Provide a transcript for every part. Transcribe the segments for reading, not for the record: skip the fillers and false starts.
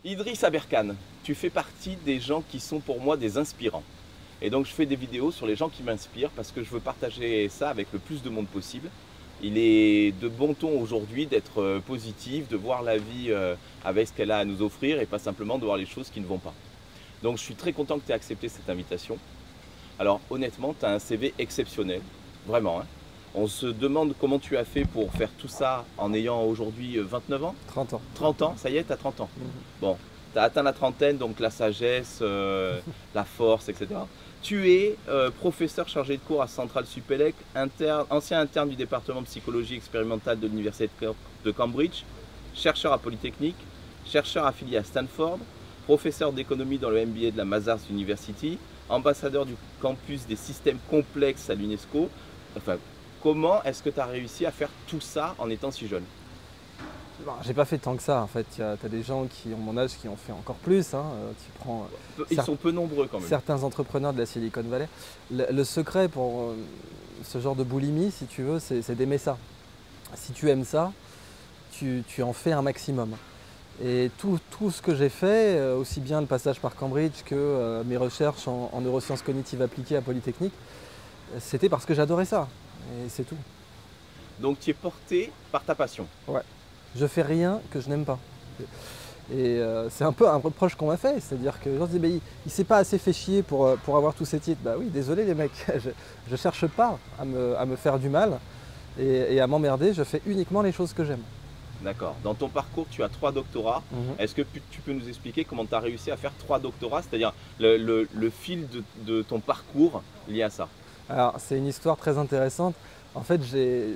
Idriss Aberkane, tu fais partie des gens qui sont pour moi des inspirants. Et donc je fais des vidéos sur les gens qui m'inspirent parce que je veux partager ça avec le plus de monde possible. Il est de bon ton aujourd'hui d'être positif, de voir la vie avec ce qu'elle a à nous offrir et pas simplement de voir les choses qui ne vont pas. Donc je suis très content que tu aies accepté cette invitation. Alors honnêtement, tu as un CV exceptionnel, vraiment, hein. On se demande comment tu as fait pour faire tout ça en ayant aujourd'hui 29 ans. 30 ans. 30 ans, ça y est, tu as 30 ans. Mhm. Bon, tu as atteint la trentaine, donc la sagesse, la force, etc. Tu es professeur chargé de cours à Centrale Supélec, ancien interne du département de psychologie expérimentale de l'Université de Cambridge, chercheur à Polytechnique, chercheur affilié à Stanford, professeur d'économie dans le MBA de la Mazars University, ambassadeur du campus des systèmes complexes à l'UNESCO. Enfin, comment est-ce que tu as réussi à faire tout ça en étant si jeune? Bon, j'ai pas fait tant que ça en fait. Tu as des gens qui ont mon âge qui ont fait encore plus, hein. Tu prends Ils sont peu nombreux quand même. certains entrepreneurs de la Silicon Valley. Le secret pour ce genre de boulimie, si tu veux, c'est d'aimer ça. Si tu aimes ça, tu en fais un maximum. Et tout ce que j'ai fait, aussi bien le passage par Cambridge que mes recherches en neurosciences cognitives appliquées à Polytechnique, c'était parce que j'adorais ça. Et c'est tout. Donc tu es porté par ta passion. Ouais. Je fais rien que je n'aime pas. Et c'est un peu un reproche qu'on m'a fait, c'est-à-dire que les gens se disent il s'est pas assez fait chier pour avoir tous ces titres. Bah oui, désolé les mecs, je cherche pas à me faire du mal et à m'emmerder, je fais uniquement les choses que j'aime. D'accord. Dans ton parcours, tu as 3 doctorats. Mhm. Est-ce que tu peux nous expliquer comment tu as réussi à faire 3 doctorats, c'est-à-dire le fil de ton parcours lié à ça? Alors c'est une histoire très intéressante. En fait,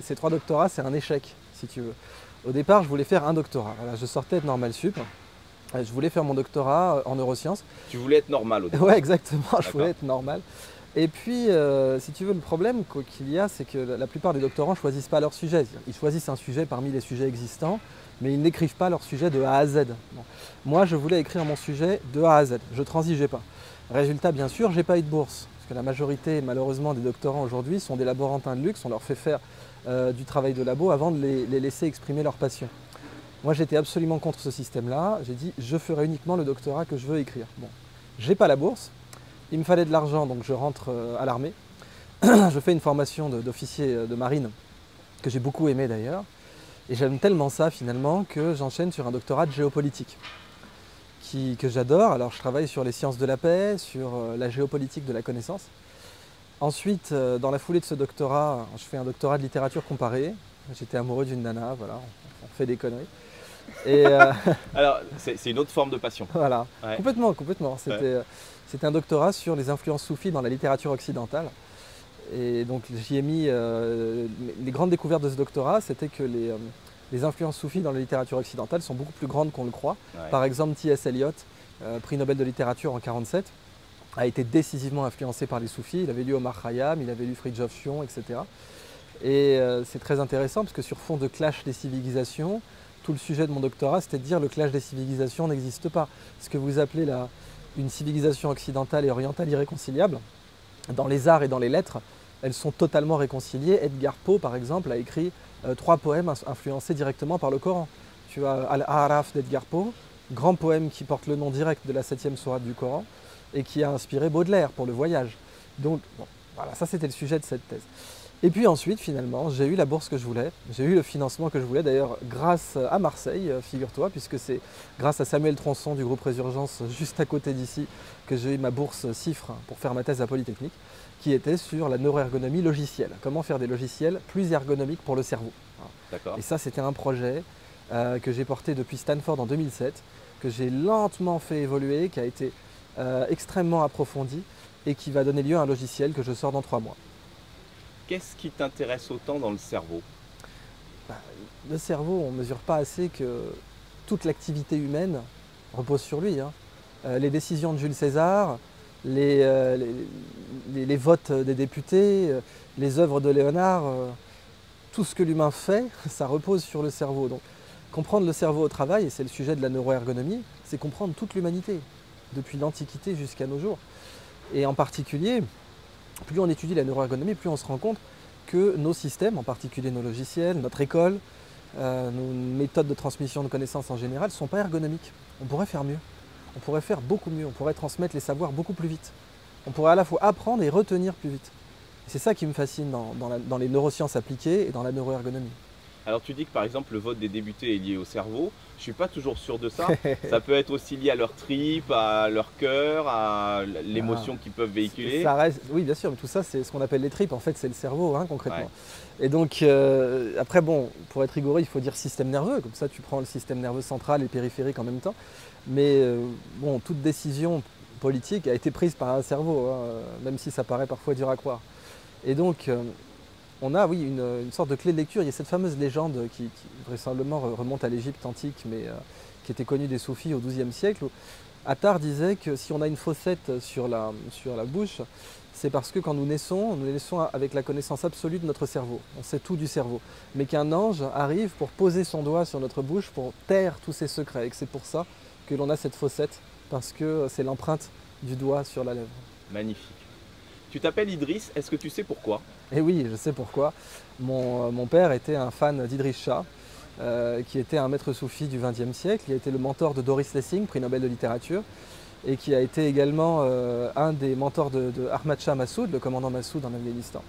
ces 3 doctorats, c'est un échec, si tu veux. Au départ, je voulais faire un doctorat. Voilà, je sortais de Normal Sup. Je voulais faire mon doctorat en neurosciences. Tu voulais être normal au début. Ouais, exactement, je D'accord. voulais être normal. Et puis, si tu veux, le problème qu'il y a, c'est que la plupart des doctorants ne choisissent pas leur sujet. Ils choisissent un sujet parmi les sujets existants, mais ils n'écrivent pas leur sujet de A à Z. Bon. Moi, je voulais écrire mon sujet de A à Z. Je ne transigeais pas. Résultat, bien sûr, je n'ai pas eu de bourse. Parce que la majorité, malheureusement, des doctorants aujourd'hui sont des laborantins de luxe. On leur fait faire du travail de labo avant de les laisser exprimer leur passion. Moi, j'étais absolument contre ce système-là. J'ai dit, je ferai uniquement le doctorat que je veux écrire. Bon, j'ai pas la bourse. Il me fallait de l'argent, donc je rentre à l'armée. Je fais une formation d'officier de marine, que j'ai beaucoup aimé d'ailleurs. Et j'aime tellement ça finalement que j'enchaîne sur un doctorat de géopolitique, que j'adore. Alors je travaille sur les sciences de la paix, sur la géopolitique de la connaissance. Ensuite, dans la foulée de ce doctorat, je fais un doctorat de littérature comparée. J'étais amoureux d'une nana, voilà, on fait des conneries. Et Alors, c'est une autre forme de passion. voilà, Ouais. complètement. C'était un doctorat sur les influences soufis dans la littérature occidentale. Et donc j'y ai mis les grandes découvertes de ce doctorat, c'était que les influences soufis dans la littérature occidentale sont beaucoup plus grandes qu'on le croit. Ouais. Par exemple, T.S. Eliot, prix Nobel de littérature en 1947, a été décisivement influencé par les soufis. Il avait lu Omar Khayyam, il avait lu Fridtjof Schion, etc. Et c'est très intéressant parce que sur fond de clash des civilisations, tout le sujet de mon doctorat, c'était de dire le clash des civilisations n'existe pas. Ce que vous appelez une civilisation occidentale et orientale irréconciliable, dans les arts et dans les lettres, elles sont totalement réconciliées. Edgar Poe, par exemple, a écrit 3 poèmes influencés directement par le Coran. Tu as Al-A'raf d'Edgar Poe, grand poème qui porte le nom direct de la 7e sourate du Coran et qui a inspiré Baudelaire pour le voyage. Donc, bon, voilà, ça c'était le sujet de cette thèse. Et puis ensuite, finalement, j'ai eu la bourse que je voulais, j'ai eu le financement que je voulais, d'ailleurs grâce à Marseille, figure-toi, puisque c'est grâce à Samuel Tronçon du groupe Résurgence, juste à côté d'ici, que j'ai eu ma bourse CIFRE pour faire ma thèse à Polytechnique, qui était sur la neuroergonomie logicielle. Comment faire des logiciels plus ergonomiques pour le cerveau. D'accord. Et ça, c'était un projet que j'ai porté depuis Stanford en 2007, que j'ai lentement fait évoluer, qui a été extrêmement approfondi et qui va donner lieu à un logiciel que je sors dans 3 mois. Qu'est-ce qui t'intéresse autant dans le cerveau? Le cerveau, on ne mesure pas assez que toute l'activité humaine repose sur lui, hein. Les décisions de Jules César, les votes des députés, les œuvres de Léonard, tout ce que l'humain fait, ça repose sur le cerveau. Donc, comprendre le cerveau au travail, et c'est le sujet de la neuroergonomie, c'est comprendre toute l'humanité, depuis l'Antiquité jusqu'à nos jours. Et en particulier, plus on étudie la neuroergonomie, plus on se rend compte que nos systèmes, en particulier nos logiciels, notre école, nos méthodes de transmission de connaissances en général ne sont pas ergonomiques. On pourrait faire mieux. On pourrait faire beaucoup mieux. On pourrait transmettre les savoirs beaucoup plus vite. On pourrait à la fois apprendre et retenir plus vite. C'est ça qui me fascine dans les neurosciences appliquées et dans la neuroergonomie. Alors tu dis que par exemple le vote des débutés est lié au cerveau. Je ne suis pas toujours sûr de ça. Ça peut être aussi lié à leur tripes, à leur cœur, à l'émotion qu'ils peuvent véhiculer. Ça reste, oui, bien sûr, mais tout ça, c'est ce qu'on appelle les tripes. En fait, c'est le cerveau, hein, concrètement. Ouais. Et donc, après, bon, pour être rigoureux, il faut dire système nerveux. Comme ça, tu prends le système nerveux central et périphérique en même temps. Mais bon, toute décision politique a été prise par un cerveau, hein, même si ça paraît parfois dur à croire. Et donc, on a, oui, une sorte de clé de lecture. Il y a cette fameuse légende qui vraisemblablement remonte à l'Égypte antique, mais qui était connue des soufis au XIIe siècle, où Attar disait que si on a une fossette sur la bouche, c'est parce que quand nous naissons avec la connaissance absolue de notre cerveau. On sait tout du cerveau. Mais qu'un ange arrive pour poser son doigt sur notre bouche pour taire tous ses secrets. Et que c'est pour ça que l'on a cette fossette, parce que c'est l'empreinte du doigt sur la lèvre. Magnifique. Tu t'appelles Idriss, est-ce que tu sais pourquoi? Eh oui, je sais pourquoi. Mon père était un fan d'Idriss Shah, qui était un maître soufi du XXe siècle. Il a été le mentor de Doris Lessing, prix Nobel de littérature, et qui a été également un des mentors de Ahmad Shah Massoud, le commandant Massoud en Afghanistan.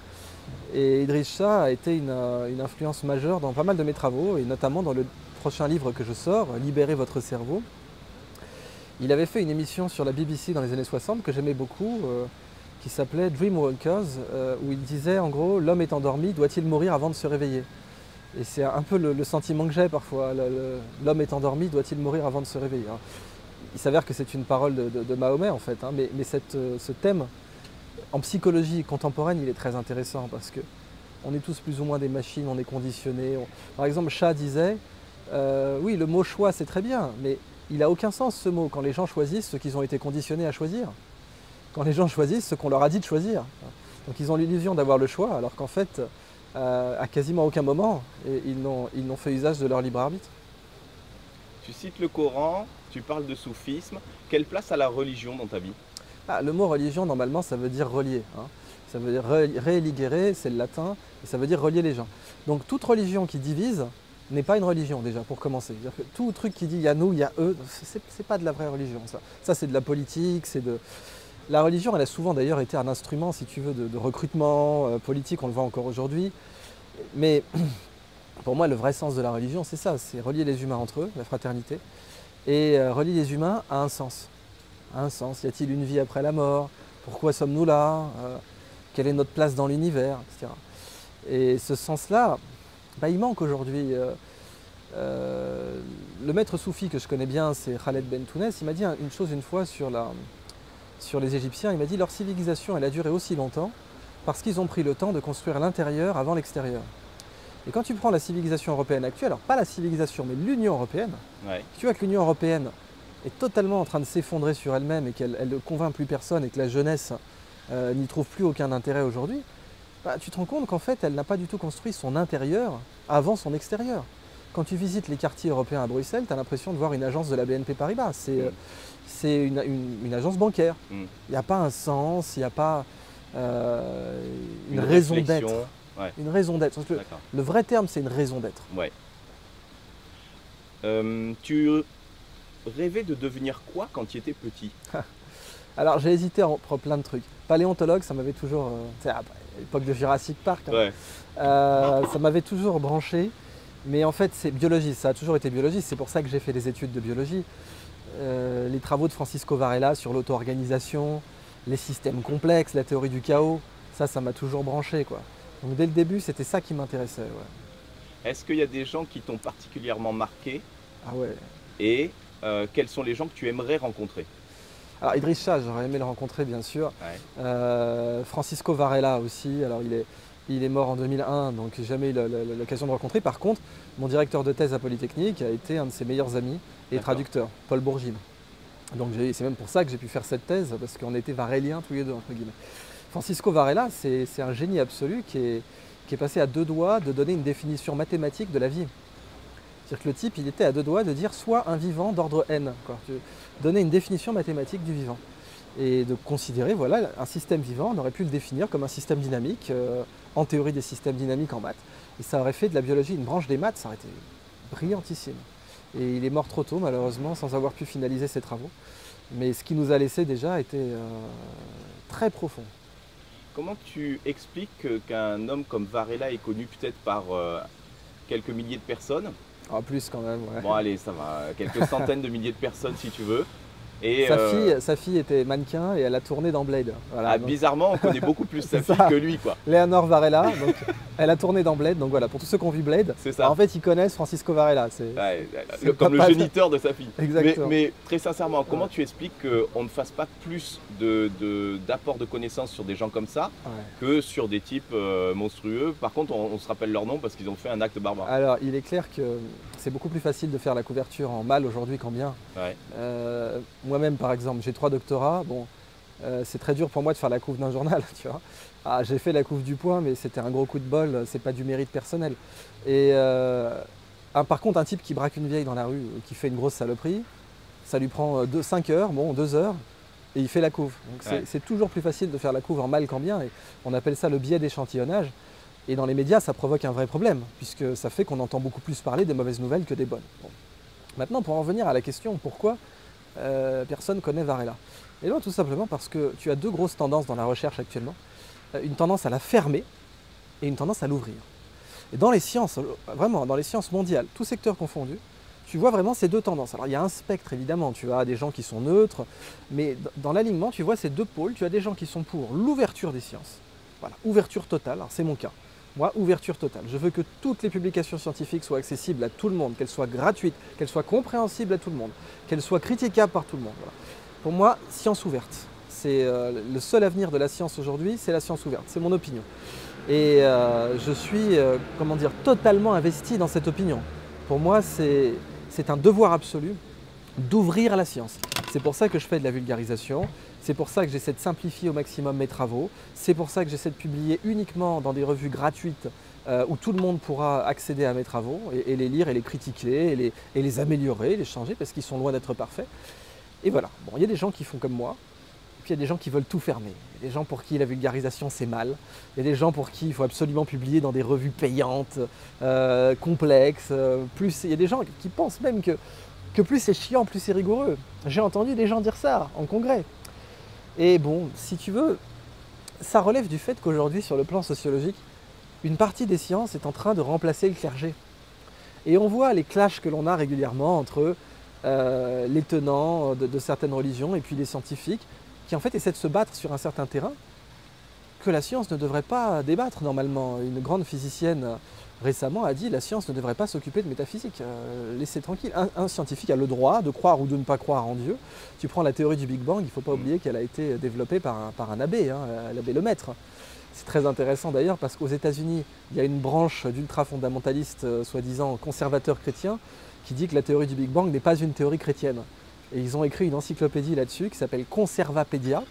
Et Idriss Shah a été une influence majeure dans pas mal de mes travaux, et notamment dans le prochain livre que je sors, Libérez votre cerveau. Il avait fait une émission sur la BBC dans les années 60 que j'aimais beaucoup, qui s'appelait Dreamwalkers, où il disait en gros, l'homme est endormi, doit-il mourir avant de se réveiller? Et c'est un peu le sentiment que j'ai parfois, l'homme est endormi, doit-il mourir avant de se réveiller? Alors, il s'avère que c'est une parole de Mahomet en fait, hein, mais ce thème en psychologie contemporaine il est très intéressant parce que on est tous plus ou moins des machines, on est conditionnés. Par exemple, Shah disait, oui le mot choix c'est très bien, mais il n'a aucun sens ce mot quand les gens choisissent ce qu'ils ont été conditionnés à choisir. Quand les gens choisissent ce qu'on leur a dit de choisir. Donc ils ont l'illusion d'avoir le choix alors qu'en fait, à quasiment aucun moment, ils n'ont fait usage de leur libre arbitre. Tu cites le Coran, tu parles de soufisme. Quelle place a la religion dans ta vie? Le mot religion, normalement, ça veut dire relier. Hein. Ça veut dire religere, c'est le latin, et ça veut dire relier les gens. Donc toute religion qui divise n'est pas une religion déjà, pour commencer. C'est-à-dire que tout truc qui dit il y a nous, il y a eux, c'est pas de la vraie religion. Ça c'est de la politique, c'est de... La religion, elle a souvent d'ailleurs été un instrument, si tu veux, de recrutement politique, on le voit encore aujourd'hui. Mais pour moi, le vrai sens de la religion, c'est ça, c'est relier les humains entre eux, la fraternité, et relier les humains à un sens. À un sens. Y a-t-il une vie après la mort? Pourquoi sommes-nous là? Quelle est notre place dans l'univers, etc. Et ce sens-là, il manque aujourd'hui. Le maître soufi que je connais bien, c'est Khaled Ben Tounès. Il m'a dit une chose une fois sur les Égyptiens. Il m'a dit leur civilisation, elle a duré aussi longtemps parce qu'ils ont pris le temps de construire l'intérieur avant l'extérieur. Et quand tu prends la civilisation européenne actuelle, alors pas la civilisation, mais l'Union européenne, tu vois que l'Union européenne est totalement en train de s'effondrer sur elle-même et qu'elle ne convainc plus personne et que la jeunesse n'y trouve plus aucun intérêt aujourd'hui, tu te rends compte qu'en fait, elle n'a pas du tout construit son intérieur avant son extérieur. Quand tu visites les quartiers européens à Bruxelles, tu as l'impression de voir une agence de la BNP Paribas. C'est une agence bancaire. Il n'y a pas un sens, il n'y a pas une raison d'être. Ouais. Une raison d'être. Le vrai terme, c'est une raison d'être. Ouais. Tu rêvais de devenir quoi quand tu étais petit? Alors j'ai hésité entre plein de trucs. Paléontologue, ça m'avait toujours... à l'époque de Jurassic Park, hein, ça m'avait toujours branché. Mais en fait, c'est biologiste, ça a toujours été biologiste. C'est pour ça que j'ai fait des études de biologie. Les travaux de Francisco Varela sur l'auto-organisation, les systèmes complexes, la théorie du chaos, ça m'a toujours branché, quoi. Donc dès le début, c'était ça qui m'intéressait. Ouais. Est-ce qu'il y a des gens qui t'ont particulièrement marqué? Ah ouais. Et quels sont les gens que tu aimerais rencontrer? Alors Idriss Shah, j'aurais aimé le rencontrer bien sûr. Ouais. Francisco Varela aussi, alors il est mort en 2001, donc j'ai jamais eu l'occasion de le rencontrer. Par contre, mon directeur de thèse à Polytechnique a été un de ses meilleurs amis et traducteur, Paul Bourgine. Donc c'est même pour ça que j'ai pu faire cette thèse, parce qu'on était varéliens tous les deux, entre guillemets. Francisco Varela, c'est un génie absolu qui est passé à deux doigts de donner une définition mathématique de la vie. C'est-à-dire que le type, il était à deux doigts de dire soit un vivant d'ordre n, quoi. Donner une définition mathématique du vivant. Et de considérer, voilà, un système vivant, on aurait pu le définir comme un système dynamique, en théorie des systèmes dynamiques en maths. Et ça aurait fait de la biologie une branche des maths, ça aurait été brillantissime. Et il est mort trop tôt, malheureusement, sans avoir pu finaliser ses travaux. Mais ce qu'il nous a laissé déjà était très profond. Comment tu expliques qu'un homme comme Varela est connu peut-être par quelques milliers de personnes? En plus quand même, ouais. Bon allez, ça va, quelques centaines de milliers de personnes si tu veux. Et Sa fille était mannequin et elle a tourné dans Blade. Voilà, donc, bizarrement, on connaît beaucoup plus sa C'est fille ça. que lui, quoi. Léonore Varela, donc, elle a tourné dans Blade. Donc voilà, pour tous ceux qui ont vu Blade, C'est ça. en fait ils connaissent Francisco Varela. Ouais, c'est comme le pas- géniteur de sa fille. Exactement. Mais très sincèrement, comment tu expliques qu'on ne fasse pas plus d'apport de connaissances sur des gens comme ça Ouais. que sur des types monstrueux? Par contre, on se rappelle leur nom parce qu'ils ont fait un acte barbare. Alors il est clair que c'est beaucoup plus facile de faire la couverture en mâle aujourd'hui qu'en bien. Ouais. Moi-même par exemple, j'ai 3 doctorats. Bon, c'est très dur pour moi de faire la couve d'un journal, tu vois. Ah, j'ai fait la couve du Point, mais c'était un gros coup de bol, c'est pas du mérite personnel. Et par contre, un type qui braque une vieille dans la rue, qui fait une grosse saloperie, ça lui prend 5 heures, bon 2 heures, et il fait la couve. Donc Ouais. c'est toujours plus facile de faire la couve en mal qu'en bien, et on appelle ça le biais d'échantillonnage. Et dans les médias, ça provoque un vrai problème, puisque ça fait qu'on entend beaucoup plus parler des mauvaises nouvelles que des bonnes. Bon. Maintenant, pour en revenir à la question, pourquoi personne connaît Varela? Et bien tout simplement parce que tu as 2 grosses tendances dans la recherche actuellement. Une tendance à la fermer et une tendance à l'ouvrir. Et dans les sciences, vraiment, dans les sciences mondiales, tous secteurs confondus, tu vois vraiment ces 2 tendances. Alors il y a un spectre évidemment, tu as des gens qui sont neutres, mais dans l'alignement, tu vois ces 2 pôles. Tu as des gens qui sont pour l'ouverture des sciences. Voilà, ouverture totale, alors c'est mon cas. Moi, ouverture totale. Je veux que toutes les publications scientifiques soient accessibles à tout le monde, qu'elles soient gratuites, qu'elles soient compréhensibles à tout le monde, qu'elles soient critiquables par tout le monde. Voilà. Pour moi, science ouverte. C'est le seul avenir de la science aujourd'hui, c'est la science ouverte. C'est mon opinion. Et je suis, comment dire, totalement investi dans cette opinion. Pour moi, c'est un devoir absolu d'ouvrir la science. C'est pour ça que je fais de la vulgarisation. C'est pour ça que j'essaie de simplifier au maximum mes travaux. C'est pour ça que j'essaie de publier uniquement dans des revues gratuites où tout le monde pourra accéder à mes travaux et les lire et les critiquer et les améliorer, les changer parce qu'ils sont loin d'être parfaits. Et voilà, bon, il y a des gens qui font comme moi, et puis il y a des gens qui veulent tout fermer. Il y a des gens pour qui la vulgarisation c'est mal. Il y a des gens pour qui il faut absolument publier dans des revues payantes, complexes. Il y a des gens qui pensent même que plus c'est chiant, plus c'est rigoureux. J'ai entendu des gens dire ça en congrès. Et bon, si tu veux, ça relève du fait qu'aujourd'hui, sur le plan sociologique, une partie des sciences est en train de remplacer le clergé. Et on voit les clashs que l'on a régulièrement entre les tenants de certaines religions et puis les scientifiques qui en fait essaient de se battre sur un certain terrain que la science ne devrait pas débattre normalement. Une grande physicienne récemment a dit la science ne devrait pas s'occuper de métaphysique, laissez tranquille. Un scientifique a le droit de croire ou de ne pas croire en Dieu. Tu prends la théorie du Big Bang, il ne faut pas oublier qu'elle a été développée par un abbé, hein, l'abbé Lemaître. C'est très intéressant d'ailleurs parce qu'aux États-Unis, il y a une branche d'ultra-fondamentalistes, soi-disant conservateurs chrétiens, qui dit que la théorie du Big Bang n'est pas une théorie chrétienne. Et ils ont écrit une encyclopédie là-dessus qui s'appelle Conservapédia,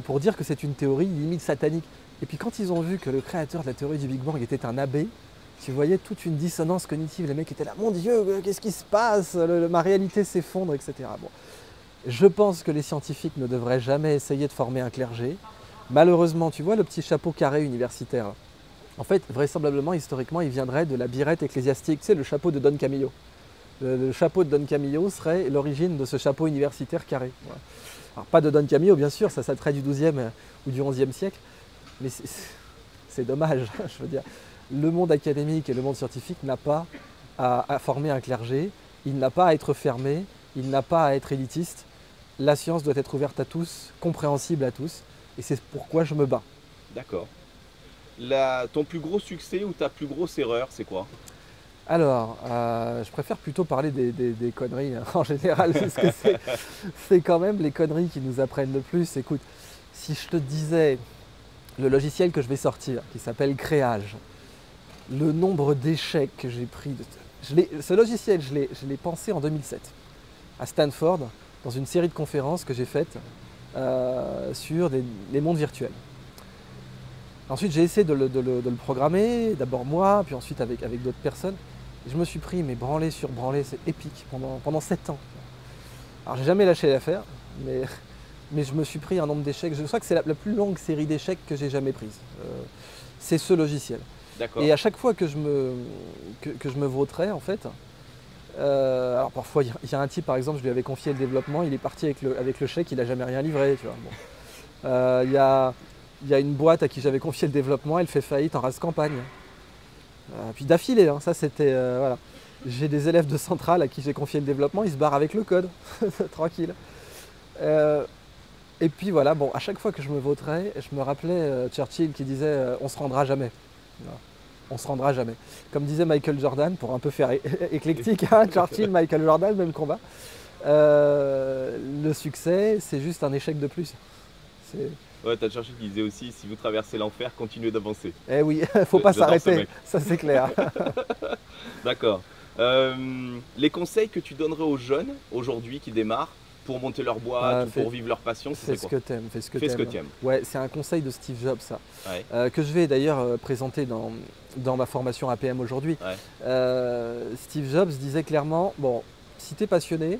pour dire que c'est une théorie limite satanique. Et puis quand ils ont vu que le créateur de la théorie du Big Bang était un abbé, tu voyais toute une dissonance cognitive. Les mecs étaient là, mon Dieu, qu'est-ce qui se passe? Ma réalité s'effondre, etc. Bon. Je pense que les scientifiques ne devraient jamais essayer de former un clergé. Malheureusement, tu vois le petit chapeau carré universitaire. En fait, vraisemblablement, historiquement, il viendrait de la birrette ecclésiastique, tu sais, le chapeau de Don Camillo. Le chapeau de Don Camillo serait l'origine de ce chapeau universitaire carré. Voilà. Alors, pas de Don Camillo, bien sûr, ça traite du XIIe ou du XIe siècle, mais c'est dommage. Je veux dire, le monde académique et le monde scientifique n'a pas à former un clergé, il n'a pas à être fermé, il n'a pas à être élitiste. La science doit être ouverte à tous, compréhensible à tous, et c'est pourquoi je me bats. D'accord. Ton plus gros succès ou ta plus grosse erreur, c'est quoi? Alors, je préfère plutôt parler des conneries hein, en général, parce que c'est quand même les conneries qui nous apprennent le plus. Écoute, si je te disais le logiciel que je vais sortir, qui s'appelle Créage, le nombre d'échecs que j'ai pris, ce logiciel, je l'ai pensé en 2007, à Stanford, dans une série de conférences que j'ai faites sur les mondes virtuels. Ensuite, j'ai essayé de le programmer, d'abord moi, puis ensuite avec d'autres personnes. Et je me suis pris, mais branlé sur branlé, c'est épique, pendant 7 ans. Alors, j'ai jamais lâché l'affaire, mais je me suis pris un nombre d'échecs. Je crois que c'est la plus longue série d'échecs que j'ai jamais prise. C'est ce logiciel. D'accord. Et à chaque fois que je me vautrais, en fait, alors parfois il y a un type, par exemple, je lui avais confié le développement, il est parti avec le chèque, il n'a jamais rien livré, tu vois. Bon. Il y a une boîte à qui j'avais confié le développement, elle fait faillite en race campagne. Puis d'affilée, hein, ça c'était, voilà. J'ai des élèves de Centrale à qui j'ai confié le développement, ils se barrent avec le code, tranquille. Et puis voilà, bon, à chaque fois que je me vautrais, je me rappelais Churchill qui disait on se rendra jamais. Voilà. On se rendra jamais. Comme disait Michael Jordan, pour un peu faire éclectique, hein, Churchill, Michael Jordan, même combat. Le succès, c'est juste un échec de plus. Ouais, t'as Churchill qui disait aussi, si vous traversez l'enfer, continuez d'avancer. Eh oui, faut pas s'arrêter, ça c'est clair. D'accord. Les conseils que tu donnerais aux jeunes aujourd'hui qui démarrent pour monter leur boîte ou pour vivre leur passion, c'est quoi? Fais ce que t'aimes, fais ce que t'aimes. Ouais, c'est un conseil de Steve Jobs, ça, ouais. que je vais d'ailleurs présenter dans ma formation APM aujourd'hui. Ouais. Steve Jobs disait clairement, bon, si tu es passionné,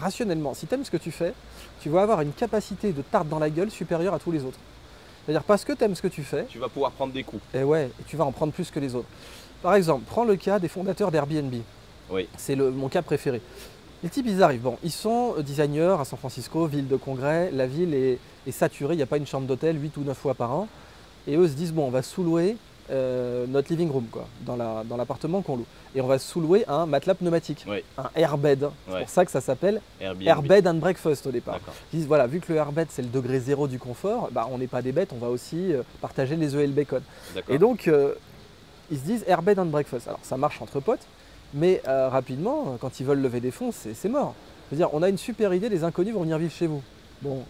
rationnellement, si tu aimes ce que tu fais, tu vas avoir une capacité de tarte dans la gueule supérieure à tous les autres. C'est-à-dire parce que tu aimes ce que tu fais, tu vas pouvoir prendre des coups. Et ouais, et tu vas en prendre plus que les autres. Par exemple, prends le cas des fondateurs d'Airbnb. Oui. C'est mon cas préféré. Les types, ils arrivent. Bon, ils sont designers à San Francisco, ville de congrès. La ville est saturée, il n'y a pas une chambre d'hôtel 8 ou 9 fois par an. Et eux se disent, bon, on va sous-louer notre living room, quoi, dans l'appartement qu'on loue. Et on va sous-louer un matelas pneumatique, Oui. un airbed. C'est pour ça que ça s'appelle Airbed and Breakfast au départ. Ils disent, voilà, vu que le airbed, c'est le degré zéro du confort, bah, on n'est pas des bêtes, on va aussi partager les œufs et le bacon. Et donc, ils se disent Airbed and Breakfast. Alors, ça marche entre potes. Mais rapidement, quand ils veulent lever des fonds, c'est mort. C'est-à-dire, on a une super idée, les inconnus vont venir vivre chez vous. Bon,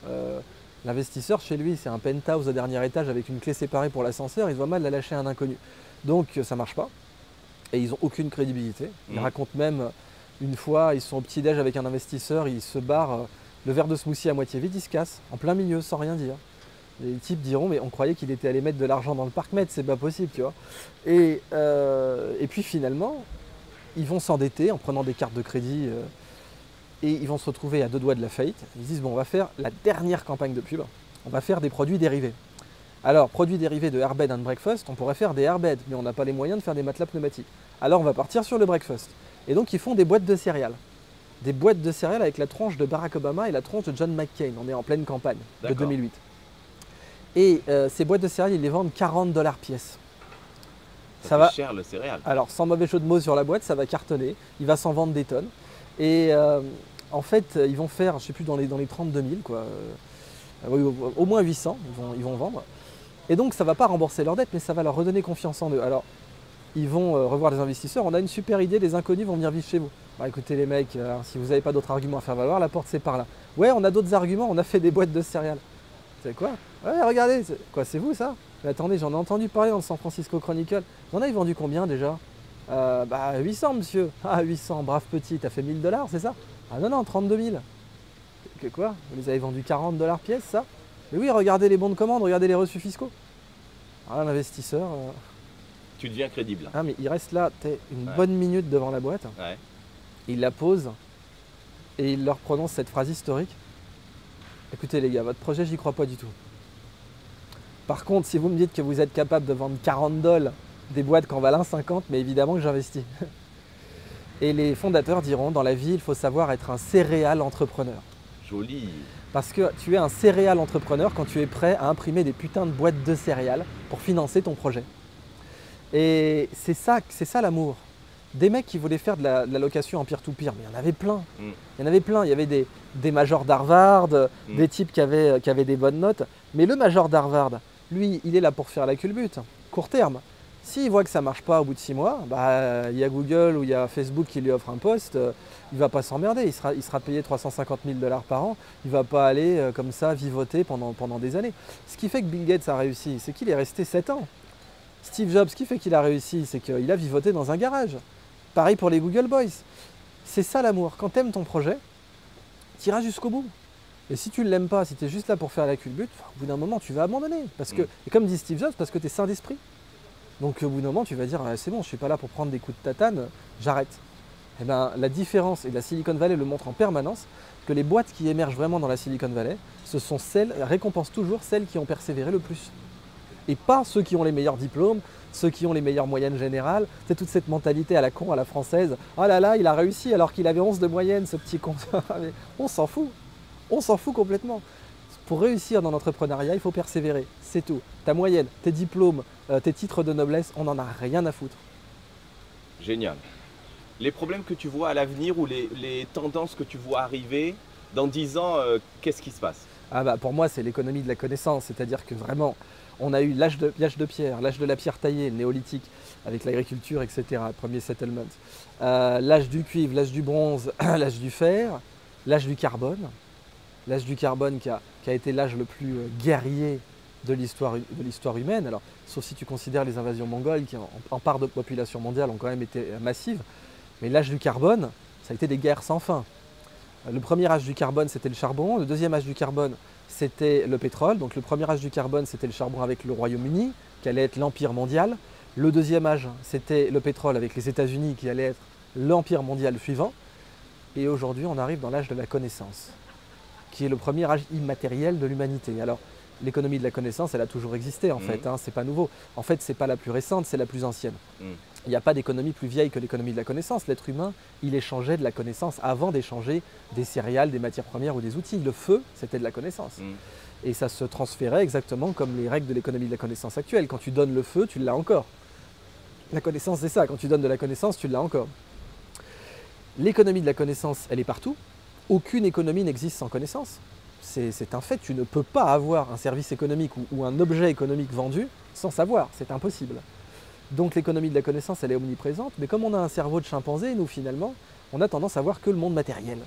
l'investisseur, chez lui, c'est un penthouse au dernier étage avec une clé séparée pour l'ascenseur, il voit mal la lâcher à un inconnu. Donc, ça ne marche pas. Et ils n'ont aucune crédibilité. Ils racontent même, une fois, ils sont au petit-déj avec un investisseur, ils se barrent, le verre de smoothie à moitié vide, ils se cassent, en plein milieu, sans rien dire. Les types diront, mais on croyait qu'il était allé mettre de l'argent dans le Parc Med, c'est pas possible, tu vois. Et puis finalement, ils vont s'endetter en prenant des cartes de crédit et ils vont se retrouver à 2 doigts de la faillite. Ils disent, bon, on va faire la dernière campagne de pub, on va faire des produits dérivés. Alors, produits dérivés de Airbed and Breakfast, on pourrait faire des airbeds, mais on n'a pas les moyens de faire des matelas pneumatiques. Alors, on va partir sur le breakfast. Et donc, ils font des boîtes de céréales. Des boîtes de céréales avec la tronche de Barack Obama et la tronche de John McCain. On est en pleine campagne de 2008. Et ces boîtes de céréales, ils les vendent $40 pièce. Ça va cher le céréal. Alors, sans mauvais jeu de mots sur la boîte, ça va cartonner. Il va s'en vendre des tonnes. Et en fait, ils vont faire, je ne sais plus, dans les 32 000, quoi. Au moins 800, ils vont vendre. Et donc, ça ne va pas rembourser leur dette, mais ça va leur redonner confiance en eux. Alors, ils vont revoir les investisseurs. On a une super idée, les inconnus vont venir vivre chez vous. Bah, écoutez les mecs, si vous n'avez pas d'autres arguments à faire valoir, la porte c'est par là. Ouais, on a d'autres arguments, on a fait des boîtes de céréales. C'est quoi? Ouais, regardez, quoi, c'est vous ça? Mais attendez, j'en ai entendu parler dans le San Francisco Chronicle. Vous en avez vendu combien déjà? Bah 800 monsieur. Ah 800, brave petit, t'as fait $1000, c'est ça? Ah non, 32 000. Que quoi? Vous les avez vendus $40 pièce, ça? Mais oui, regardez les bons de commande, regardez les reçus fiscaux. Ah, l'investisseur... Tu deviens crédible. Ah mais il reste là une bonne minute devant la boîte. Ouais. Il la pose et il leur prononce cette phrase historique. Écoutez les gars, votre projet, j'y crois pas du tout. Par contre, si vous me dites que vous êtes capable de vendre $40 des boîtes qu'en valent 50, mais évidemment que j'investis. Et les fondateurs diront, dans la vie, il faut savoir être un céréal entrepreneur. Joli. Parce que tu es un céréal entrepreneur quand tu es prêt à imprimer des putains de boîtes de céréales pour financer ton projet. Et c'est ça l'amour. Des mecs qui voulaient faire de la location en peer-to-peer, mais il y en avait plein. Il y en avait plein. Il y avait des majors d'Harvard, des types qui avaient des bonnes notes. Mais le major d'Harvard, lui, il est là pour faire la culbute, court terme. S'il voit que ça ne marche pas au bout de 6 mois, bah, il y a Google ou il y a Facebook qui lui offre un poste, il ne va pas s'emmerder. Il sera payé $350 000 par an. Il ne va pas aller comme ça vivoter pendant des années. Ce qui fait que Bill Gates a réussi, c'est qu'il est resté 7 ans. Steve Jobs, ce qui fait qu'il a réussi, c'est qu'il a vivoté dans un garage. Pareil pour les Google Boys. C'est ça l'amour. Quand tu aimes ton projet, tu iras jusqu'au bout. Et si tu ne l'aimes pas, si tu es juste là pour faire la culbute, au bout d'un moment, tu vas abandonner. Parce que, et comme dit Steve Jobs, parce que tu es sain d'esprit. Donc au bout d'un moment, tu vas dire, c'est bon, je ne suis pas là pour prendre des coups de tatane, j'arrête. Et bien, la différence, et la Silicon Valley le montre en permanence, que les boîtes qui émergent vraiment dans la Silicon Valley, ce sont récompensent toujours celles qui ont persévéré le plus. Et pas ceux qui ont les meilleurs diplômes, ceux qui ont les meilleures moyennes générales. C'est toute cette mentalité à la con, à la française. Oh là là, il a réussi alors qu'il avait 11 de moyenne, ce petit con. Mais on s'en fout. On s'en fout complètement. Pour réussir dans l'entrepreneuriat, il faut persévérer. C'est tout. Ta moyenne, tes diplômes, tes titres de noblesse, on n'en a rien à foutre. Génial. Les problèmes que tu vois à l'avenir ou les tendances que tu vois arriver, dans 10 ans, qu'est-ce qui se passe? Ah bah pour moi, c'est l'économie de la connaissance. C'est-à-dire que vraiment, on a eu l'âge de pierre, l'âge de la pierre taillée, le néolithique, avec l'agriculture, etc., premier settlement. L'âge du cuivre, l'âge du bronze, l'âge du fer, l'âge du carbone. L'âge du carbone qui a été l'âge le plus guerrier de l'histoire humaine. Alors, sauf si tu considères les invasions mongoles qui, en part de population mondiale, ont quand même été massives. Mais l'âge du carbone, ça a été des guerres sans fin. Le premier âge du carbone, c'était le charbon. Le deuxième âge du carbone, c'était le pétrole. Donc le premier âge du carbone, c'était le charbon avec le Royaume-Uni, qui allait être l'empire mondial. Le deuxième âge, c'était le pétrole avec les États-Unis, qui allait être l'empire mondial suivant. Et aujourd'hui, on arrive dans l'âge de la connaissance, qui est le premier âge immatériel de l'humanité. Alors, l'économie de la connaissance, elle a toujours existé en fait, hein, c'est pas nouveau. En fait, c'est pas la plus récente, c'est la plus ancienne. Il n'y a pas d'économie plus vieille que l'économie de la connaissance. L'être humain, il échangeait de la connaissance avant d'échanger des céréales, des matières premières ou des outils. Le feu, c'était de la connaissance. Et ça se transférait exactement comme les règles de l'économie de la connaissance actuelle. Quand tu donnes le feu, tu l'as encore. La connaissance, c'est ça. Quand tu donnes de la connaissance, tu l'as encore. L'économie de la connaissance, elle est partout. Aucune économie n'existe sans connaissance. C'est un fait. Tu ne peux pas avoir un service économique ou un objet économique vendu sans savoir. C'est impossible. Donc l'économie de la connaissance, elle est omniprésente, mais comme on a un cerveau de chimpanzé, nous finalement, on a tendance à voir que le monde matériel.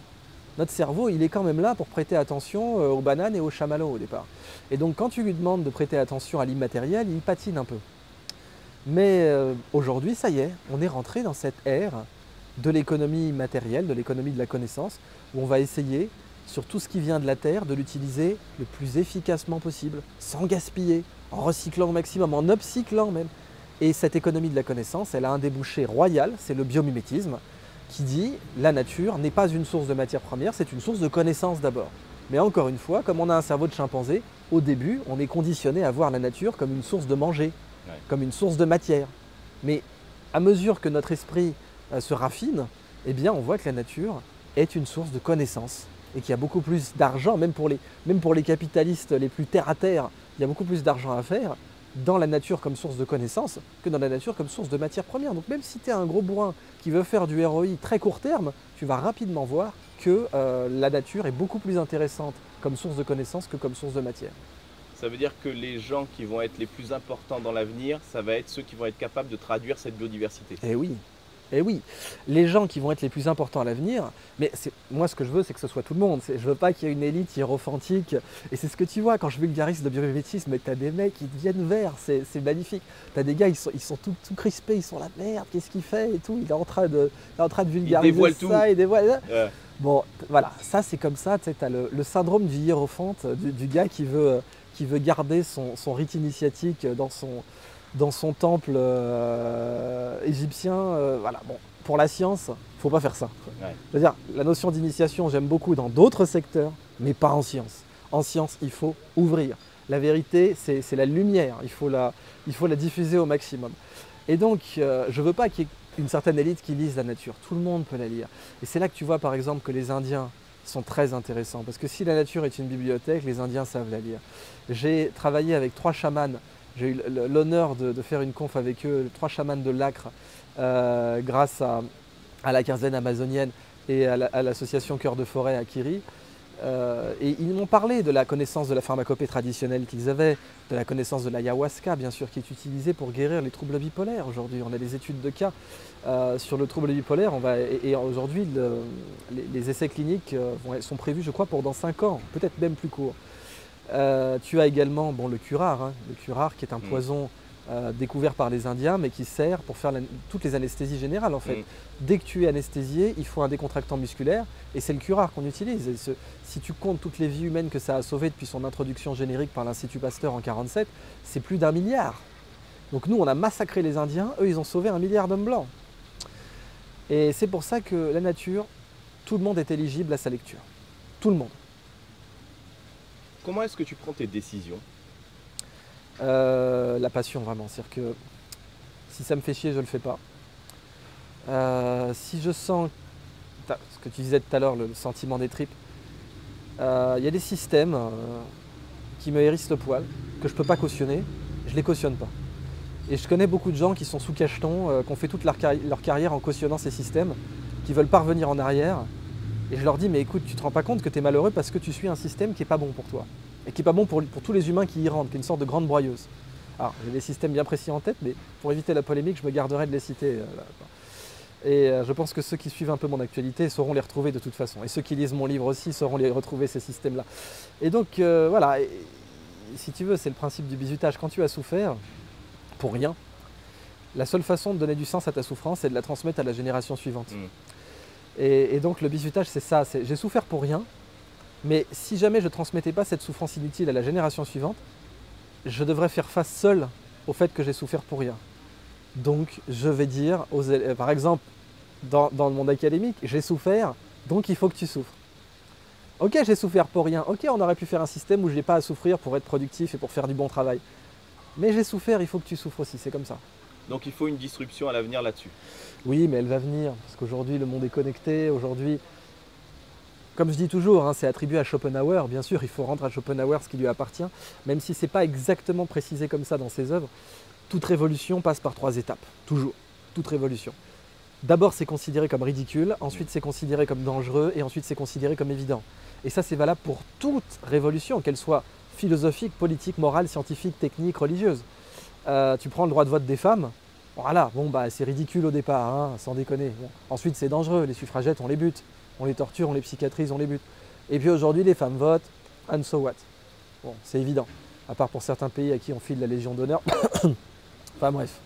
Notre cerveau, il est quand même là pour prêter attention aux bananes et aux chamallows au départ. Et donc quand tu lui demandes de prêter attention à l'immatériel, il patine un peu. Mais aujourd'hui, ça y est, on est rentré dans cette ère de l'économie matérielle, de l'économie de la connaissance, où on va essayer, sur tout ce qui vient de la Terre, de l'utiliser le plus efficacement possible, sans gaspiller, en recyclant au maximum, en upcyclant même. Et cette économie de la connaissance, elle a un débouché royal, c'est le biomimétisme, qui dit la nature n'est pas une source de matière première, c'est une source de connaissance d'abord. Mais encore une fois, comme on a un cerveau de chimpanzé, au début, on est conditionné à voir la nature comme une source de manger, comme une source de matière. Mais à mesure que notre esprit se raffine, eh bien on voit que la nature est une source de connaissance et qu'il y a beaucoup plus d'argent, même pour les capitalistes les plus terre à terre, il y a beaucoup plus d'argent à faire dans la nature comme source de connaissance que dans la nature comme source de matière première. Donc même si tu es un gros bourrin qui veut faire du ROI très court terme, tu vas rapidement voir que la nature est beaucoup plus intéressante comme source de connaissance que comme source de matière. Ça veut dire que les gens qui vont être les plus importants dans l'avenir, ça va être ceux qui vont être capables de traduire cette biodiversité. Eh oui, les gens qui vont être les plus importants à l'avenir, mais moi ce que je veux, c'est que ce soit tout le monde. Je ne veux pas qu'il y ait une élite hiérophantique. Et c'est ce que tu vois quand je vulgarise le biomimétisme, mais tu as des mecs qui deviennent verts, c'est magnifique. Tu as des gars, ils sont tout crispés, ils sont la merde, qu'est-ce qu'il fait et tout. Il est en train de vulgariser ça, il dévoile tout. Bon, voilà, ça c'est comme ça, tu as le syndrome du hiérophante, du gars qui veut garder son rite initiatique dans son temple égyptien. Voilà. Bon, pour la science, il ne faut pas faire ça. Je veux dire, la notion d'initiation, j'aime beaucoup dans d'autres secteurs, mais pas en science. En science, il faut ouvrir. La vérité, c'est la lumière. Il faut la diffuser au maximum. Et donc, je ne veux pas qu'il y ait une certaine élite qui lise la nature. Tout le monde peut la lire. Et c'est là que tu vois, par exemple, que les Indiens sont très intéressants. Parce que si la nature est une bibliothèque, les Indiens savent la lire. J'ai travaillé avec 3 chamans. J'ai eu l'honneur de faire une conf avec eux, 3 chamans de l'Acre, grâce à la quinzaine amazonienne et à l'association Cœur de Forêt à Kiri. Et ils m'ont parlé de la connaissance de la pharmacopée traditionnelle qu'ils avaient, de la connaissance de l'ayahuasca, bien sûr, qui est utilisée pour guérir les troubles bipolaires. Aujourd'hui, on a des études de cas sur le trouble bipolaire. Et aujourd'hui, les essais cliniques sont prévus, je crois, pour dans 5 ans, peut-être même plus court. Tu as également le curare, le curare qui est un poison découvert par les Indiens, mais qui sert pour faire toutes les anesthésies générales en fait. Dès que tu es anesthésié, il faut un décontractant musculaire et c'est le curare qu'on utilise. Et si tu comptes toutes les vies humaines que ça a sauvées depuis son introduction générique par l'Institut Pasteur en 1947, c'est plus d'1 milliard. Donc nous, on a massacré les Indiens, eux, ils ont sauvé 1 milliard d'hommes blancs. Et c'est pour ça que la nature, tout le monde est éligible à sa lecture. Tout le monde. Comment est-ce que tu prends tes décisions? La passion, vraiment. C'est-à-dire que si ça me fait chier, je ne le fais pas. Si je sens, ce que tu disais tout à l'heure, le sentiment des tripes, il y a des systèmes qui me hérissent le poil, que je ne peux pas cautionner, je ne les cautionne pas. Et je connais beaucoup de gens qui sont sous cacheton, qui ont fait toute leur carrière en cautionnant ces systèmes, qui ne veulent pas revenir en arrière. Et je leur dis, mais écoute, tu ne te rends pas compte que tu es malheureux parce que tu suis un système qui n'est pas bon pour toi. Et qui n'est pas bon pour tous les humains qui y rentrent, qui est une sorte de grande broyeuse. Alors, j'ai des systèmes bien précis en tête, mais pour éviter la polémique, je me garderai de les citer. Et je pense que ceux qui suivent un peu mon actualité sauront les retrouver de toute façon. Et ceux qui lisent mon livre aussi sauront les retrouver, ces systèmes-là. Et donc, voilà, et, si tu veux, c'est le principe du bizutage. Quand tu as souffert, pour rien, la seule façon de donner du sens à ta souffrance, c'est de la transmettre à la génération suivante. Et donc, le bizutage, c'est ça. J'ai souffert pour rien, mais si jamais je ne transmettais pas cette souffrance inutile à la génération suivante, je devrais faire face seul au fait que j'ai souffert pour rien. Donc, je vais dire, par exemple, dans le monde académique, j'ai souffert, donc il faut que tu souffres. Ok, j'ai souffert pour rien. Ok, on aurait pu faire un système où je n'ai pas à souffrir pour être productif et pour faire du bon travail. Mais j'ai souffert, il faut que tu souffres aussi, c'est comme ça. Donc il faut une disruption à l'avenir là-dessus. Oui, mais elle va venir, parce qu'aujourd'hui, le monde est connecté. Aujourd'hui, comme je dis toujours, hein, c'est attribué à Schopenhauer. Bien sûr, il faut rendre à Schopenhauer ce qui lui appartient, même si ce n'est pas exactement précisé comme ça dans ses œuvres. Toute révolution passe par 3 étapes, toujours, toute révolution. D'abord, c'est considéré comme ridicule, ensuite c'est considéré comme dangereux, et ensuite c'est considéré comme évident. Et ça, c'est valable pour toute révolution, qu'elle soit philosophique, politique, morale, scientifique, technique, religieuse. Tu prends le droit de vote des femmes, voilà, bon bah c'est ridicule au départ, hein, sans déconner. Bon. Ensuite c'est dangereux, les suffragettes on les bute, on les torture, on les psychiatrise, on les bute. Et puis aujourd'hui les femmes votent, and so what? Bon, c'est évident, à part pour certains pays à qui on file la Légion d'honneur. Enfin bref.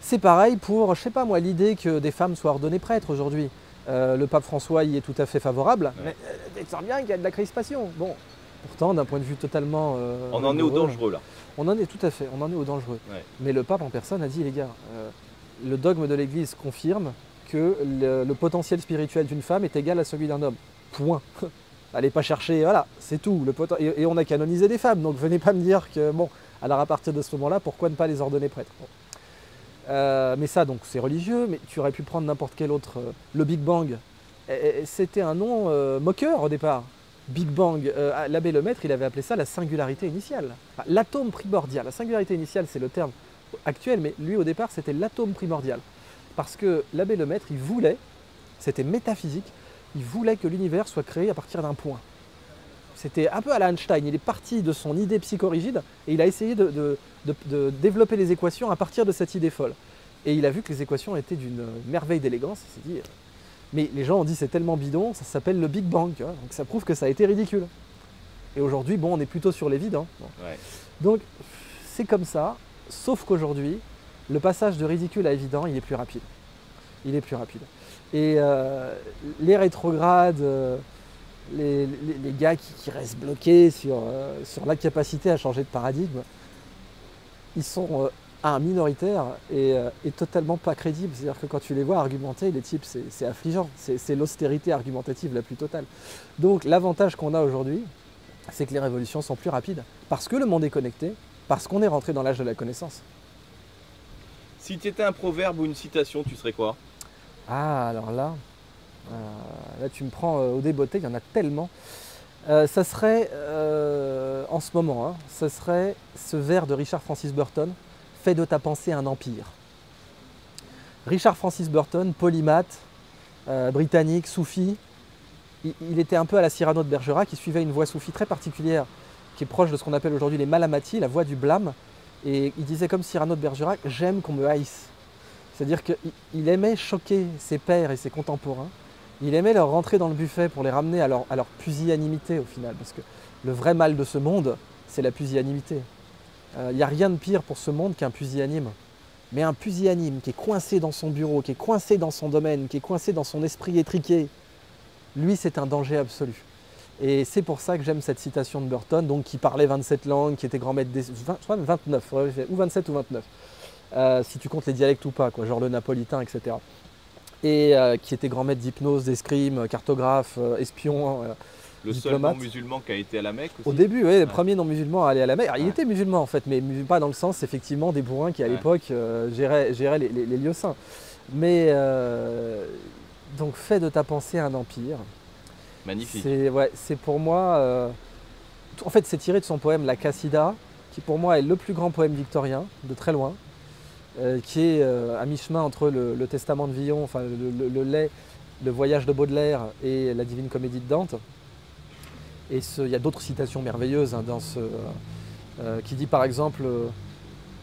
C'est pareil pour, je sais pas moi, l'idée que des femmes soient ordonnées prêtres aujourd'hui. Le pape François y est tout à fait favorable, mais tu sens bien qu'il y a de la crispation. Bon, pourtant d'un point de vue totalement... on en est au dangereux là. On en est tout à fait, on en est au dangereux. Ouais. Mais le pape en personne a dit, les gars, le dogme de l'Église confirme que le potentiel spirituel d'une femme est égal à celui d'un homme. Point. Allez pas chercher, voilà, c'est tout. Et on a canonisé des femmes, donc venez pas me dire que, bon, alors à partir de ce moment-là, pourquoi ne pas les ordonner prêtres? Bon. Mais ça, donc, c'est religieux, mais tu aurais pu prendre n'importe quel autre. Le Big Bang, c'était un nom moqueur au départ. Big Bang, l'abbé Lemaître, il avait appelé ça la singularité initiale. Enfin, l'atome primordial. La singularité initiale, c'est le terme actuel, mais lui, au départ, c'était l'atome primordial. Parce que l'abbé Lemaître, il voulait, c'était métaphysique, il voulait que l'univers soit créé à partir d'un point. C'était un peu à la Einstein, il est parti de son idée psychorigide et il a essayé de développer les équations à partir de cette idée folle. Et il a vu que les équations étaient d'une merveille d'élégance, il s'est dit... Mais les gens ont dit c'est tellement bidon, ça s'appelle le Big Bang, tu vois, donc ça prouve que ça a été ridicule. Et aujourd'hui, bon, on est plutôt sur l'évident. Bon. Ouais. Donc c'est comme ça, sauf qu'aujourd'hui, le passage de ridicule à évident, il est plus rapide. Il est plus rapide. Et les rétrogrades, les gars qui restent bloqués sur l'incapacité à changer de paradigme, ils sont... un minoritaire et totalement pas crédible. C'est-à-dire que quand tu les vois argumenter, les types, c'est affligeant. C'est l'austérité argumentative la plus totale. Donc l'avantage qu'on a aujourd'hui, c'est que les révolutions sont plus rapides. Parce que le monde est connecté, parce qu'on est rentré dans l'âge de la connaissance. Si tu étais un proverbe ou une citation, tu serais quoi? Ah, alors là tu me prends au débeauté, il y en a tellement. Ça serait, en ce moment, hein, ça serait ce vers de Richard Francis Burton, « Fais de ta pensée un empire ». Richard Francis Burton, polymathe, britannique, soufi, il était un peu à la Cyrano de Bergerac, il suivait une voie soufie très particulière qui est proche de ce qu'on appelle aujourd'hui les malamati, la voie du blâme. Et il disait comme Cyrano de Bergerac, « J'aime qu'on me haïsse ». C'est-à-dire qu'il aimait choquer ses pairs et ses contemporains. Il aimait leur rentrer dans le buffet pour les ramener à leur pusillanimité au final. Parce que le vrai mal de ce monde, c'est la pusillanimité. Il n'y a rien de pire pour ce monde qu'un pusillanime. Mais un pusillanime qui est coincé dans son bureau, qui est coincé dans son domaine, qui est coincé dans son esprit étriqué, lui, c'est un danger absolu. Et c'est pour ça que j'aime cette citation de Burton, donc qui parlait 27 langues, qui était grand maître des... Je crois 29, ou 27 ou 29. Si tu comptes les dialectes ou pas, quoi, genre le napolitain, etc. Et qui était grand maître d'hypnose, d'escrime, cartographe, espion, Le seul diplomate. non-musulman qui a été à la Mecque aussi. Au début, oui, le premier non-musulman à aller à la Mecque. Alors, il Ouais. était musulman en fait, mais pas dans le sens effectivement des bourrins qui à Ouais. l'époque géraient les lieux saints. Mais donc fais de ta pensée un empire. Magnifique. C'est pour moi, en fait c'est tiré de son poème La Cassida, qui pour moi est le plus grand poème victorien, de très loin, qui est à mi-chemin entre le Testament de Villon, enfin le Voyage de Baudelaire et la Divine Comédie de Dante. Et il y a d'autres citations merveilleuses hein, dans qui dit par exemple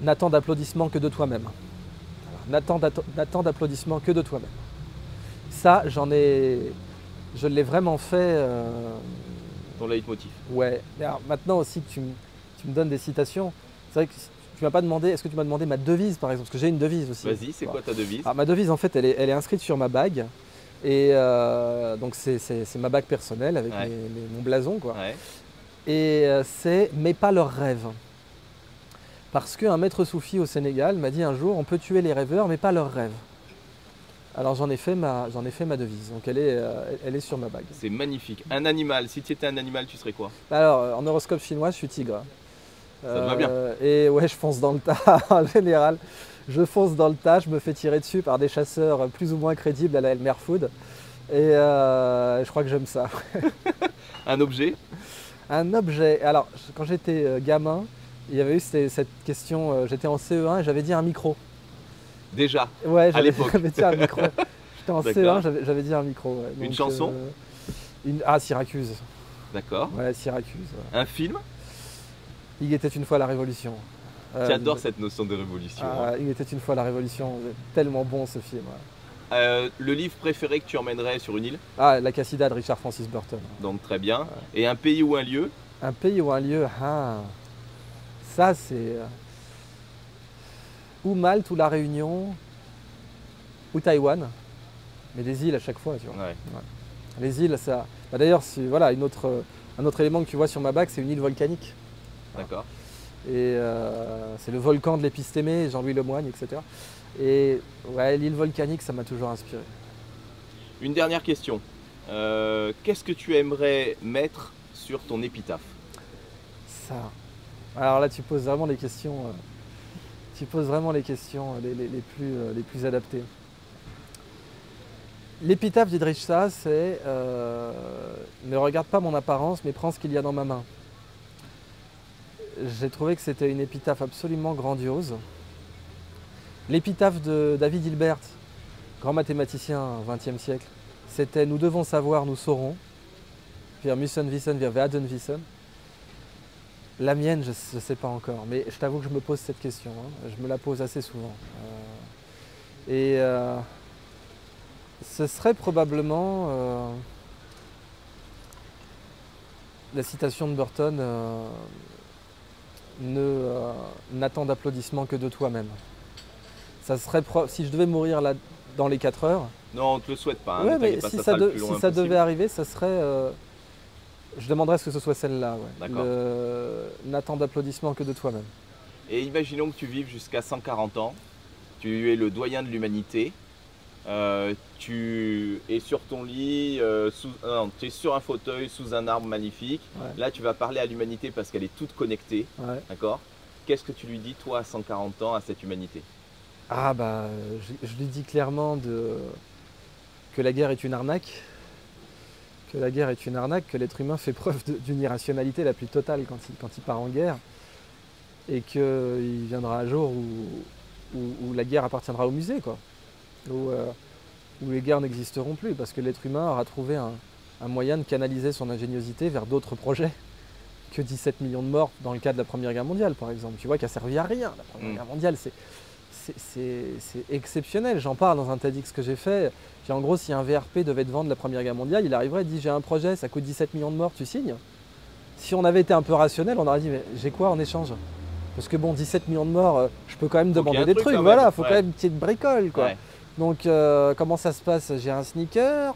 n'attends d'applaudissements que de toi-même. N'attends d'applaudissements que de toi-même. Ça, je l'ai vraiment fait. Ton leitmotiv. Ouais. Alors, maintenant aussi que tu me donnes des citations, c'est vrai que tu m'as pas demandé, est-ce que tu m'as demandé ma devise par exemple? Parce que j'ai une devise aussi. Vas-y, c'est quoi ta devise? Alors, ma devise en fait, elle est inscrite sur ma bague. Et donc c'est ma bague personnelle avec Ouais. mon blason quoi. Ouais. Et c'est « mais pas leurs rêves ». Parce qu'un maître soufi au Sénégal m'a dit un jour, on peut tuer les rêveurs, mais pas leurs rêves. Alors j'en ai fait ma devise, donc elle est sur ma bague. C'est magnifique. Un animal, si tu étais un animal, tu serais quoi? Alors en horoscope chinois, je suis tigre. Ça te va bien. Et ouais, je fonce dans le tas en général. Je fonce dans le tas, je me fais tirer dessus par des chasseurs plus ou moins crédibles à la Elmer Food. Et je crois que j'aime ça. Un objet? Un objet. Alors, quand j'étais gamin, il y avait eu cette question. J'étais en CE1 et j'avais dit un micro. Déjà, Ouais, à l'époque. j'avais dit un micro. J'étais en D'accord. CE1, j'avais dit un micro. Ouais. Une Donc, chanson? Syracuse. D'accord. Ouais, Syracuse. Ouais. Un film? Il était une fois la Révolution. J'adore cette notion de révolution. hein. Il était une fois la Révolution. Tellement bon ce film. Ouais. Le livre préféré que tu emmènerais sur une île? La Cassida de Richard Francis Burton. Donc très bien. Et un pays ou un lieu? Un pays ou un lieu, ça c'est ou Malte ou La Réunion ou Taïwan, mais des îles à chaque fois, tu vois. Ouais. Les îles, ça. D'ailleurs, voilà, un autre élément que tu vois sur ma bague, c'est une île volcanique. D'accord. Et c'est le volcan de l'Épistémée, Jean-Louis Lemoyne, etc. Et ouais, l'île volcanique, ça m'a toujours inspiré. Une dernière question. Qu'est-ce que tu aimerais mettre sur ton épitaphe? Ça. Alors là, tu poses vraiment les questions. Tu poses vraiment les questions les plus adaptées. L'épitaphe d'Idriss Shah, c'est ne regarde pas mon apparence, mais prends ce qu'il y a dans ma main. J'ai trouvé que c'était une épitaphe absolument grandiose. L'épitaphe de David Hilbert, grand mathématicien au XXe siècle, c'était « Nous devons savoir, nous saurons ». Wir müssen wissen, wir werden wissen. La mienne, je ne sais pas encore, mais je t'avoue que je me pose cette question. Hein. Je me la pose assez souvent. Ce serait probablement la citation de Burton n'attends d'applaudissements que de toi-même. Ça serait si je devais mourir là dans les 4 heures. Non, on ne te le souhaite pas. Hein, Ouais, mais pas, si ça ça devait arriver, ça serait. Je demanderais à ce que ce soit celle-là. Ouais. D'accord. N'attends d'applaudissements que de toi-même. Et imaginons que tu vives jusqu'à 140 ans. Tu es le doyen de l'humanité. Tu es sur ton lit, tu es sur un fauteuil sous un arbre magnifique. Ouais. Là, tu vas parler à l'humanité parce qu'elle est toute connectée. Ouais. D'accord? Qu'est-ce que tu lui dis, toi, à 140 ans, à cette humanité? Je lui dis clairement que la guerre est une arnaque. Que la guerre est une arnaque, que l'être humain fait preuve d'une irrationalité la plus totale quand il part en guerre. Et qu'il viendra un jour où la guerre appartiendra au musée, quoi. Où les guerres n'existeront plus, parce que l'être humain aura trouvé un moyen de canaliser son ingéniosité vers d'autres projets que 17 millions de morts dans le cas de la Première Guerre mondiale, par exemple. Tu vois, qui a servi à rien, la Première Guerre mondiale. C'est exceptionnel. J'en parle dans un TEDx que j'ai fait. En gros, si un VRP devait te vendre la Première Guerre mondiale, il arriverait et dit « J'ai un projet, ça coûte 17 millions de morts, tu signes ?» Si on avait été un peu rationnel, on aurait dit « Mais j'ai quoi en échange ?» Parce que bon, 17 millions de morts, je peux quand même demander des trucs. Voilà, il faut quand même une petite bricole, quoi. Ouais. Donc, comment ça se passe? J'ai un sneakers,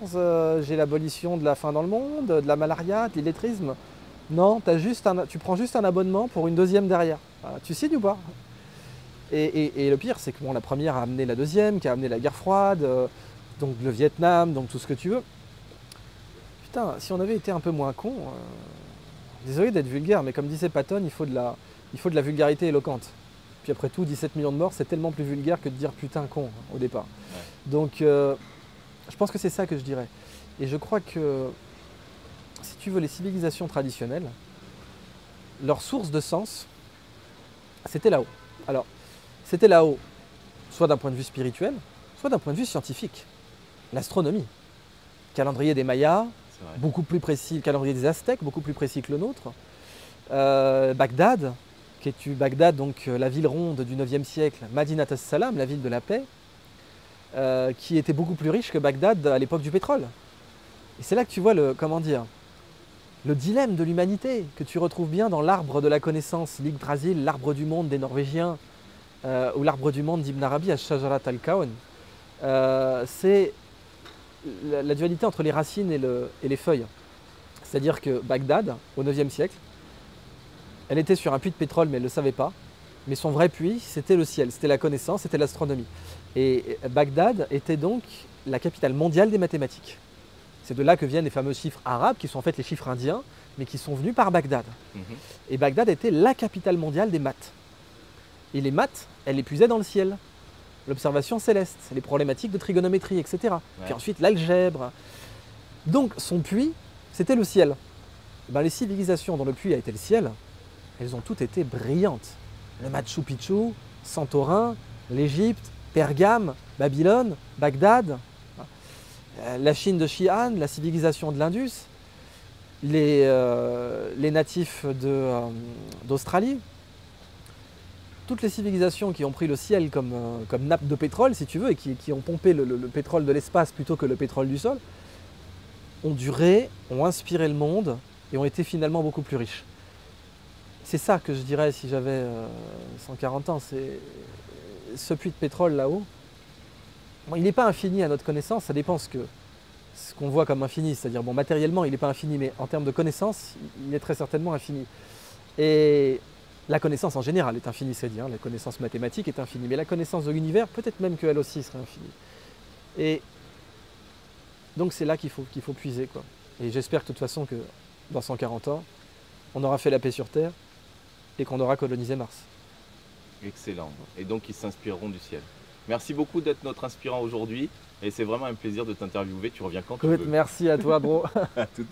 j'ai l'abolition de la faim dans le monde, de la malaria, de l'illettrisme. Non, tu prends juste un abonnement pour une deuxième derrière. Tu signes ou pas? Et le pire, c'est que bon, la première a amené la deuxième, qui a amené la guerre froide, donc le Vietnam, donc tout ce que tu veux. putain, si on avait été un peu moins con, désolé d'être vulgaire, mais comme disait Patton, il faut de la vulgarité éloquente. Puis après tout, 17 millions de morts, c'est tellement plus vulgaire que de dire putain con au départ. Ouais. Donc je pense que c'est ça que je dirais. Et je crois que, si tu veux, les civilisations traditionnelles, leur source de sens, c'était là-haut. Alors, c'était là-haut, soit d'un point de vue spirituel, soit d'un point de vue scientifique. L'astronomie, calendrier des Mayas, beaucoup plus précis, le calendrier des Aztèques, beaucoup plus précis que le nôtre. Bagdad, Bagdad, donc la ville ronde du 9e siècle, Madinat as-Salam, la ville de la paix, qui était beaucoup plus riche que Bagdad à l'époque du pétrole. Et c'est là que tu vois le dilemme de l'humanité, que tu retrouves bien dans l'arbre de la connaissance, l'Yggdrasil, l'arbre du monde des Norvégiens, ou l'arbre du monde d'Ibn Arabi, Ash-Shajarat al-Kawn. C'est la dualité entre les racines et les feuilles. C'est-à-dire que Bagdad, au 9e siècle, elle était sur un puits de pétrole, mais elle ne le savait pas. Mais son vrai puits, c'était le ciel, c'était la connaissance, c'était l'astronomie. Et Bagdad était donc la capitale mondiale des mathématiques. C'est de là que viennent les fameux chiffres arabes, qui sont en fait les chiffres indiens, mais qui sont venus par Bagdad. Et Bagdad était la capitale mondiale des maths. Et les maths, elles les puisaient dans le ciel. L'observation céleste, les problématiques de trigonométrie, etc. Ouais. Puis ensuite l'algèbre. Donc son puits, c'était le ciel. Ben, les civilisations dont le puits a été le ciel, elles ont toutes été brillantes. Le Machu Picchu, Santorin, l'Égypte, Pergame, Babylone, Bagdad, la Chine de Xi'an, la civilisation de l'Indus, les natifs d'Australie. Toutes les civilisations qui ont pris le ciel comme nappe de pétrole, si tu veux, et qui ont pompé le pétrole de l'espace plutôt que le pétrole du sol, ont duré, ont inspiré le monde et ont été finalement beaucoup plus riches. C'est ça que je dirais si j'avais 140 ans, c'est ce puits de pétrole là-haut. Bon, il n'est pas infini à notre connaissance, ça dépend ce qu'on voit comme infini, c'est-à-dire bon, matériellement il n'est pas infini, mais en termes de connaissance, il est très certainement infini. Et la connaissance en général est infinie, c'est dire, la connaissance mathématique est infinie, mais la connaissance de l'univers, peut-être même qu'elle aussi serait infinie. Et donc c'est là qu'il faut puiser, quoi. Et j'espère que de toute façon que dans 140 ans, on aura fait la paix sur Terre et qu'on aura colonisé Mars. Excellent. Et donc ils s'inspireront du ciel. Merci beaucoup d'être notre inspirant aujourd'hui et c'est vraiment un plaisir de t'interviewer. Tu reviens quand tu veux. Merci à toi, bro. À toutes.